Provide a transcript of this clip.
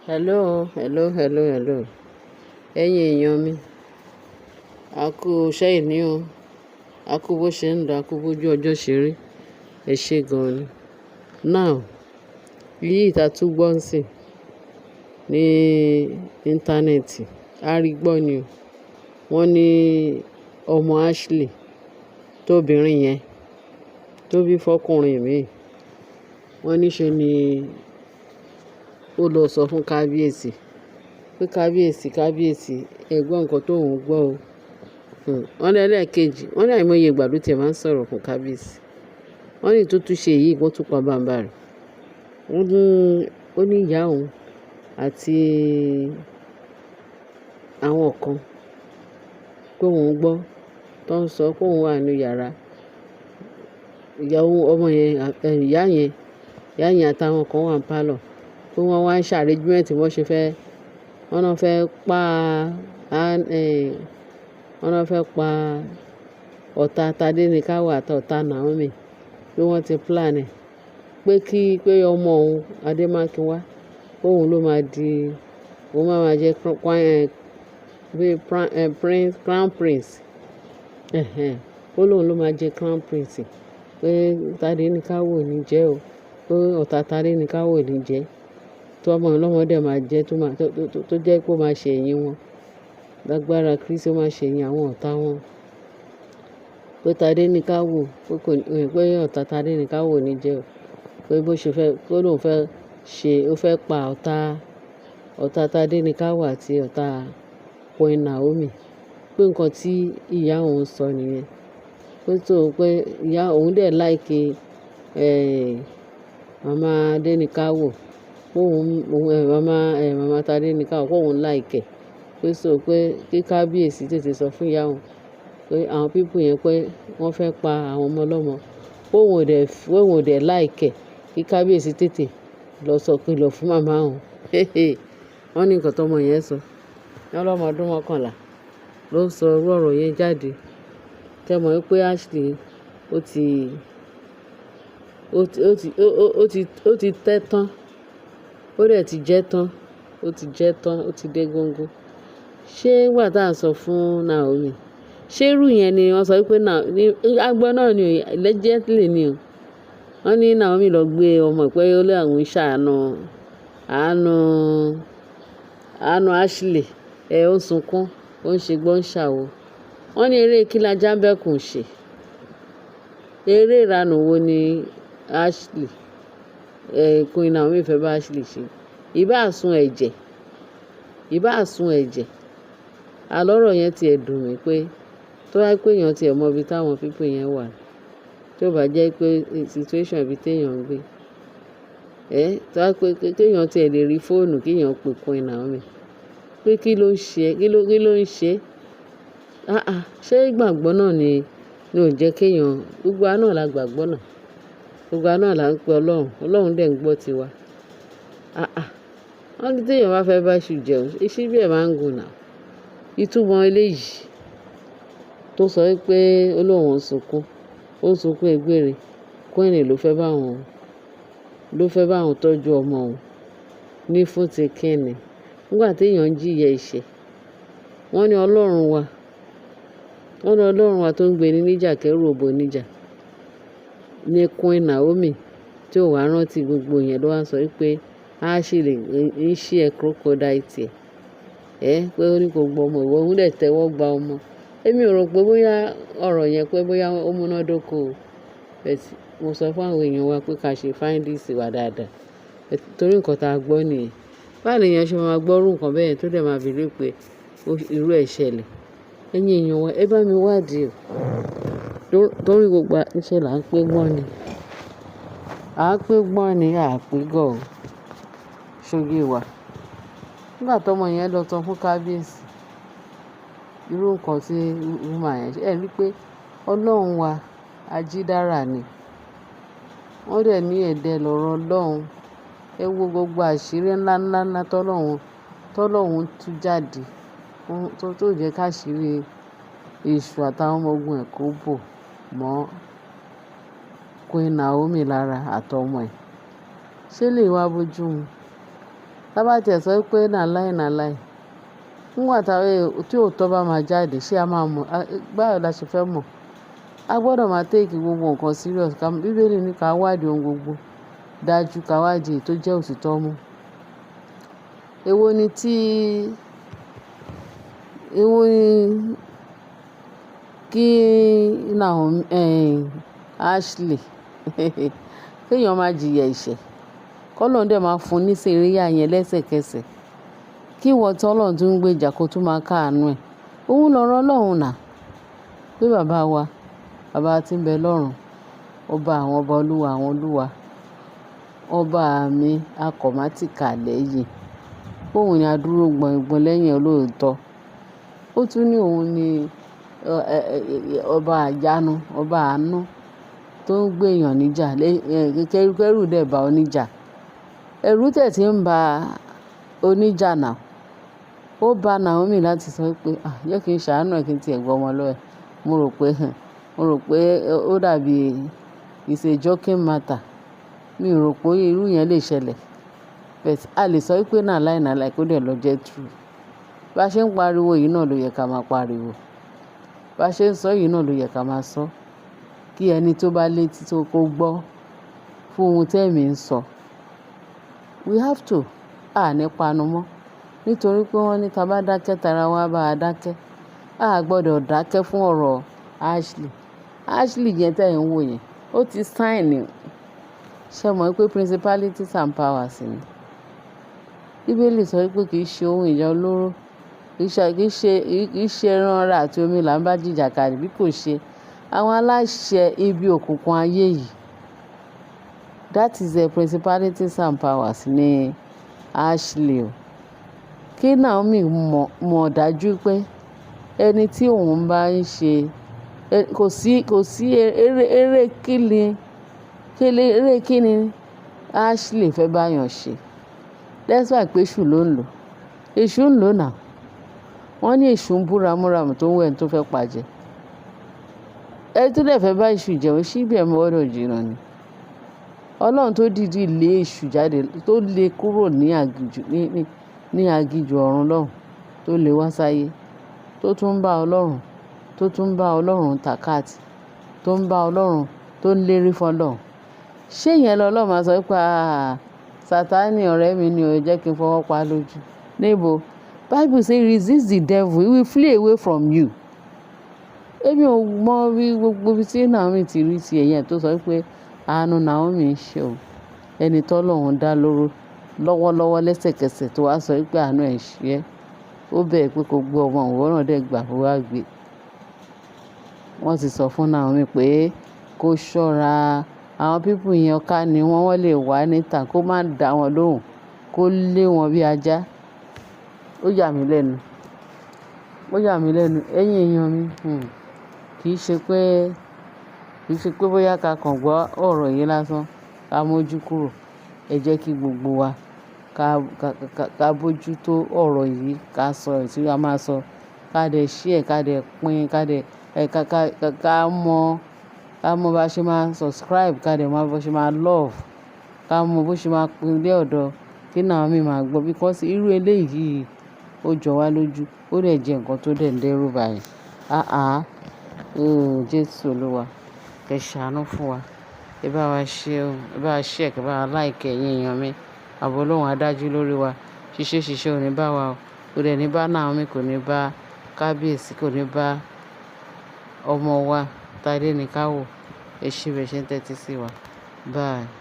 Hello. Ẹ̀yin èèyàn mi, a kú iṣẹ́ ìní o, a kú bó ṣe ń lọ, a kú bójú ọjọ́ ṣe rí, ẹ ṣé gan-an ni. Now, yìí ta tún gbọ́ ń sìn ní íńtánẹ́ẹ̀tì, a rí gbọ́ ni o. Wọ́n ní ọmọ Ashley tóbìnrin yẹn tó bí fọ́kùnrin mi, wọ́n níṣe ni ó lọ sọ fún kábíyèsí pé kábíyèsí ẹ̀gbọ́n nǹkan tó ń gbọ́ o. Wọ́n ní ẹlẹ́ẹ̀kejì, wọ́n ní àìmọye ìgbà ló tiẹ̀ máa ń sọ̀rọ̀ fún kábíyèsí. Wọ́n ní tó tún ṣe yìí wọ́n tún pa bàbá rẹ̀. Ó ní ìyá òun àti àwọn kan pé òun gbọ́ tó ń sọ pé òun wà nínú yàrá. Ìyá yẹn àtàwọn kan wà ní pálọ̀ pé wọ́n wá ń ṣe arrangement wọ́n ṣe fẹ́ wọ́n náà fẹ́ pa ọ̀tá Tádéníkáwò àti ọ̀tá Naomi pé wọ́n ti plan ẹ̀ pé ọmọ òun Adémákinwá pé òun ló máa di òun máa jẹ́ crown prince. Ó lóun ló máa jẹ́ crown prince pé Tádéníkáwò ò ní jẹ́ o, pé ọ̀tá Tádéníkáwò ò ní jẹ́ tó ọmọ ọlọ́mọdé máa jẹ́ tó jẹ́ pé ó máa ṣe ẹ̀yìn wọn lágbára Kristi, ó máa ṣe ẹ̀yìn àwọn ọ̀tá wọn pé Tádéníkáwò pé ọ̀tá Tádéníkáwò ò ní jẹ́ o, pé bó ṣe fẹ́ pé lóun fẹ́ ṣe ó fẹ́ pa ọ̀tá Tádéníkáwò àti ọ̀tá Queen Naomi pé nǹkan tí ìyá òun sọ nìyẹn pé ìyá òun dẹ̀ láìkí màmá Adéníkáwò màmá Tádéníkáwò pé òun láìkẹ̀ pé kí kábíyèsí tètè sọ fún ìyá òun pé àwọn pípù yẹn pé wọ́n fẹ́ pa àwọn ọmọ ọlọ́mọ pé òun ò dẹ̀ láìkẹ̀ kí kábíyèsí tètè lọ sọ kìlọ̀ fún màmá òun. Wọ́n ní nǹkan tọ́mọ yẹn sọ, wọ́n lọ́mọ ọdún 11 ló sọ irú ọ̀rọ̀ yẹn jáde. Tẹ́ mọ̀ wípé Ashley ó ti tẹ́ tán, ó dẹ̀ ti jẹ́ tán, ó ti dé góńgó. Ṣé nígbà tá à ń sọ fún Naomi, ṣé irú yẹn ni wọ́n sọ wípé agbọ́ náà ni allegedly ni o. Wọ́n ní Naomi lọ gbé ọmọ pé ó lé àwọn ìṣàánú Ashley ó sunkún, ó ń ṣe gbọ́n ṣàwo. Wọ́n ní eré kí la Jámbẹ́kùn ṣe, eré ìranù wo ni Ashley Queen Naomi fẹ́ bá Ashley ṣe. Ìbá sun ẹ̀jẹ̀ alọ́rọ̀ yẹn ti ẹ̀ dùn mí pé tó wáyé pé èèyàn ti ẹ̀ mọ ibi táwọn pípọ̀ yẹn wà, tó bá jẹ́ pé situation ibi téèyàn ń gbé tó wáyé pé kéèyàn ti ẹ̀ lè rí fóònù kéèyàn pè Queen Naomi pé kí ló ń ṣe ṣé ìgbàgbọ́ náà ni ò jẹ́ kéèyàn gbogbo wa náà la gbàgbọ́ náà, gbogbo wa náà la ń pe Ọlọ́run dẹ̀ ń gbọ́ tiwa. Wọ́n ní téèyàn bá fẹ́ bá èṣù jẹun ṣíbí ẹ̀ máa ń gùn náà. Ìtumọ̀ eléyìí tó sọ wípé ó lóun ń sunkún egbére Queen ló fẹ́ bá òun tọ́jú ọmọ òun ní fún ti kíni nígbà téèyàn ń jìyà ẹ̀ṣẹ̀. Wọ́n ní Ọlọ́run wa tó ń gbé ní níjà kẹ́rù òbò níjà ní Queen Naomi tí ò wá rántí gbogbo yẹn ló wá sọ wípé a ṣì lè ń ṣí ẹ crocodile tiẹ̀ pé ó ní kò gbọ́ ọmọ ìwọ òun dẹ̀ tẹ́wọ́ gba ọmọ. Èmi ò rò pé bóyá ọ̀rọ̀ yẹn pé bóyá ó múnádóko o, mo sọ fún àwọn èèyàn wa pé ká ṣe findings wa dáadáa torí nǹkan tá a gbọ́ nìyẹn. Báwo lèèyàn ṣe máa gbọ́rú nǹkan bẹ́ẹ̀ tó dẹ̀ máa believe pé irú ẹ̀ ṣẹlẹ̀. Ẹ̀yin èèyàn wa ẹ bá mi wádìí o torí gbogbo iṣẹ́ là ń pé gbọ́n ni à á pé gọ̀ o ṣóyè wa. Nígbà tọ́mọ yẹn lọ sọ fún kábíyèsí irú nǹkan tí woman yẹn ṣe ẹ rí pé Ọlọ́run wa ajídára ni, wọ́n dẹ̀ ní ẹ̀dẹ̀ lọ́rọ̀ Ọlọ́run. Ẹ wo gbogbo àṣírí ńláńlá tọ́lọ́run tú jáde tó jẹ́ káṣírí èṣù àtàwọn ọmọ ogun ẹ̀ kó bò mọ́ Queen Naomi lára àtọmọ ẹ̀. Ṣé lè wá bójú mu? Tá bá tiẹ̀ sọ pé nà láì nígbà tí òótọ́ bá máa jáde ṣé a máa mọ̀? Báwo la ṣe fẹ́ mọ̀? A gbọ́dọ̀ máa take gbogbo nǹkan serious. Bíbélì ní ká wádìí ohun gbogbo dájú, ká wádìí èyí tó jẹ́ òtítọ́ mú. Èwo ni kí Ashley kéèyàn máa jìyà ẹ̀ṣẹ̀, k'Ọlọ́run dẹ̀ máa fún ní séríyá yẹn lẹ́sẹ̀kẹsẹ̀. Kí ìwọ tí Ọlọ́run tún ń gbèjà kó tún máa káàánú ẹ̀. Òun lọ̀rọ̀ Ọlọ́run náà. Pé bàbá wa, bàbá tí ń bẹ lọ́run, ọba àwọn ọba, olúwa àwọn olúwa, ọba mi akọ̀mátìkà lẹ́yìn. Òun ni adúró gbọ̀ngbọ̀n lẹ́yìn olóòótọ́. Ó tún ní òun ni ọba àyánu, ọba àánú tó ń gbèyàn níjà. Kẹ́rù dẹ̀ bá oníjà. Ẹ̀rù tẹ̀ tí ń ba oníjà náà. Ó bá Naomi láti sọ pé jẹ́ kí n ṣàánú ẹ̀ kí n tiẹ̀ gbọ́ ọmọ lọ́wọ́ ẹ̀. Mo rò pé ó dàbí it's a joking matter. Mi ò rò pé irú yẹn lè ṣẹlẹ̀. But a lè sọ pé nà láì kó dẹ̀ lọ jẹ́ true. Bá ṣe ń pariwo yìí náà ló yẹ ká máa pariwo. Bá ṣe ń sọ yìí náà ló yẹ ká máa sọ. Kí ẹni tó bá létí tó kó gbọ́ fún ohun tẹ́mi ń sọ. We have to. Ní panu mọ́. Nítorí pé wọ́n ní tá bá dákẹ́ tara wa bá a dákẹ́. A gbọ́dọ̀ dákẹ́ fún ọ̀rọ̀ Ashley. Ashley yẹn tẹ̀ ń wò yẹn. Ó ti sign ni. Ṣé mọ̀ pé principalities and powers ni? Bíbélì sọ pé kì í ṣe ohun ìjà olóró. Kì í ṣe ẹran ara àti omi là ń bá jìjàkadì bí kò ṣe àwọn aláṣẹ ibi òkùnkùn ayé yìí. That is the principalities and powers ní Ashley o. Kí Naomi mọ̀ dájú pé ẹni tí òun bá ń ṣe kò sí eré kíni Ashley fẹ́ báyàn ṣe. That's why pé èṣù ló ń lò. Èṣù ń lò náà. Wọ́n ní èṣù ń bú ramúramù tó ń wẹ̀ tó fẹ́ pàjẹ́. Ẹni tó dẹ̀ fẹ́ bá èṣù jẹun síbi ẹ̀ gbọ́dọ̀ jìnnà ni. Ọlọ́run tó dìídì lé èṣù jáde, tó lé kúrò ní aginjù ọ̀run lọ́hùn, tó lé wá sáyé, tó tún ń bá Ọlọ́run tàkàtì, tó ń bá Ọlọ́run tó ń lérí fún Ọlọ́run. Ṣé ìyẹn lọ́lọ́run máa sọ pé Sátánì ọ̀rẹ́ mi ni ò jẹ́ kí n fọwọ́ pa lójú? Níbo? Bible say resist the devil, he will flee away from you. Èmi ò mọ bí gbogbo ibi tí Naomi ti rí ti ẹ̀yẹn tó sọ pé àánú Naomi ń ṣe o. Ẹni tọ́lọ́run dá lóró lọ́wọ́lọ́wọ́ lẹ́sẹ̀kẹsẹ̀ tó wá sọ pé àánú ẹ̀ ṣe ẹ́. Ó bẹ̀ẹ̀ pé kó gbé ọmọ òun náà dẹ̀ gbà kó wá gbé. Wọ́n ti sọ fún Naomi pé kó ṣọ́ra. Àwọn people yẹn ká ni wọ́n lè wá níta kó má dá wọn lóhùn, kó lé wọn bí ajá. Ó yà mí lẹ́nu. Ẹ̀yin èèyàn mi. Kì í ṣe pé bóyá ká kàn gbọ́ ọ̀rọ̀ yìí lásán ká mójú kúrò. Ẹ jẹ́ kí gbogbo wa ká bójú tó ọ̀rọ̀ yìí, ká sọ èyí tí a máa sọ. Ká dẹ̀ share, ká dẹ̀ pín, ká mọ bá ṣe máa subscribe, ká dẹ̀ mọ bá ṣe máa love, ká mọ bó ṣe máa pín dé ọ̀dọ̀ kí Naomi máa gbọ́. Because irú eléyìí ó jọ wá lójú. Ó dẹ̀ jẹ́ nǹkan tó dẹ̀ ń dẹ́rù bàyàn. Jésù Olúwa, ẹ ṣàánú fún wa. Ẹ bá wa share, ẹ bá wa share, ẹ bá wa like ẹ̀yin èèyàn mi. Ààbò Ọlọ́run á dájú lórí wa. Ṣiṣẹ́ ò ní bá wa o. Kò dẹ̀ ní bá Naomi, kò ní bá kábíyèsí, kò ní bá ọmọ wa Tádé ní ká wò. Ẹ ṣé bẹ́ẹ̀ ṣe ń tẹ́tí sí wa. Bye.